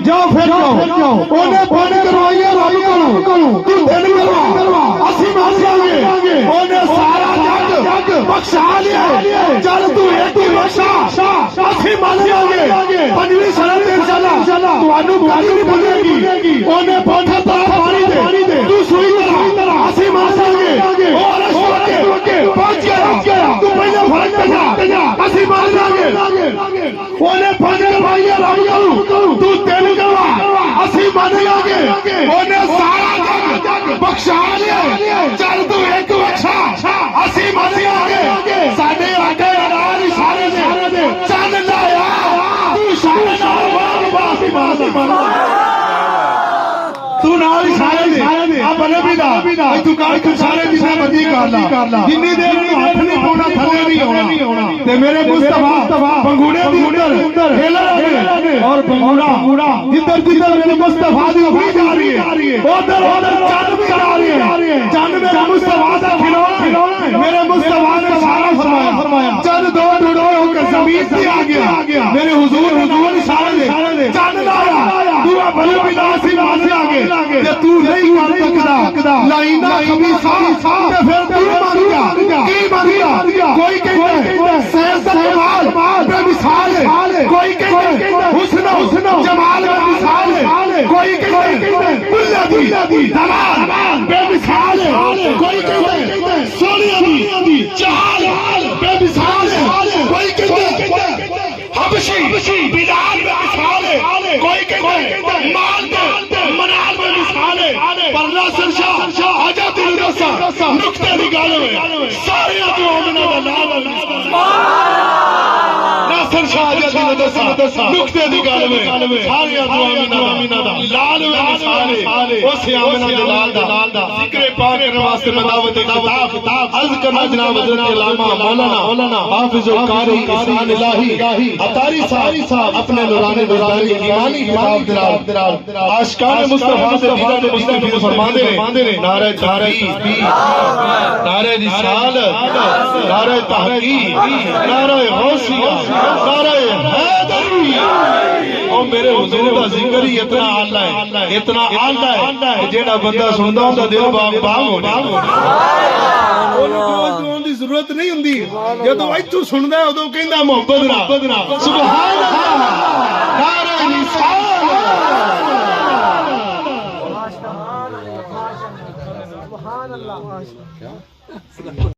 جاؤ پھر جاؤ انہیں بند کروائی ہے رب کو تو دل کروا اسی مان جاؤں گے انہیں سارا جگ بخشا لیا چل تو ایک ہی بخشا اسی مان جاؤں گے پنجویں سنت انشاءاللہ تو انو گالی نہیں بنے گی انہیں پوٹھا پانی دے تو سوئی طرح اسی مان جاؤں گے اور پہنچ گیا تو پہلے فرق پہنا اسی مان جاؤں گے انہیں بند کروائی ہے رب کو تو دل کروا اسی مان جاؤں گے انہیں سارا جگ بخشا لیا چل تو ایک بخشا اسی مان جاؤں گے ساڈے آگے نال اشارے دے چند لایا تو اشارے نال تو نال اشارے دے اب بنے بھی دا تو کار کو سارے جسے بدی کر لا جنی دیر میں ہاتھ نہیں پونا تھلے نہیں ہونا تے میرے مصطفیٰ بنگوڑے دی اندر ہیلا اور بنگوڑا جدھر میرے مصطفیٰ دی ہوئی جا رہی ہے ادھر چند بھی آ رہی ہے چند میرے مصطفیٰ دا کھلونا ہے میرے مصطفیٰ نے اشارہ فرمایا چند دو ہو کر زمین سے آ گیا میرے حضور اشارے دے چند لایا دعا بھلے بھی ناسی سے آگے کہ تو نہیں کر سکتا لائنہ خبیثہ کہ پھر تو مان گیا کی مان گیا کوئی کہتا ہے سیاست جمال بے مثال ہے کوئی کہتا ہے حسن جمال بے مثال ہے کوئی کہتا ہے بلدی دلال بے مثال ہے کوئی کہتا ہے سونیا دی چال بے مثال ہے کوئی کہتا ہے حبشی بلال بے مثال ہے کوئی کہتا ہے مال منال بے مثال ہے پر ناصر شاہ آجا دل دسا نکتے نکالے ہوئے سارے دعا منا دا ناصر شاہ آجا دل دسا نکتے نکالے ہوئے سارے دعا منا دا لال بے مثال ہے اسے آمنہ دلال دا ذکر پاک کرنے واسطے مداوت کتاب عرض کرنا جناب حضرت علامہ مولانا حافظ القاری احسان الہی عطاری صاحب اپنے نورانی ایمانی کتاب درال عاشقان مصطفیٰ سے دیدہ مصطفیٰ فرماندے نے نعرہ تحقیق نعرہ رسالت نعرہ تحقیق نعرہ غوثیہ نعرہ حیدری اور میرے حضور کا ذکر ہی اتنا آلہ ہے جیڑا بندہ سندا ہوندا دل باغ ہو دی ضرورت نہیں ہوندی جدوں ایتھوں سندا ہے اودوں کہندا محبت نال سبحان اللہ نعرہ رسالت سبحان اللہ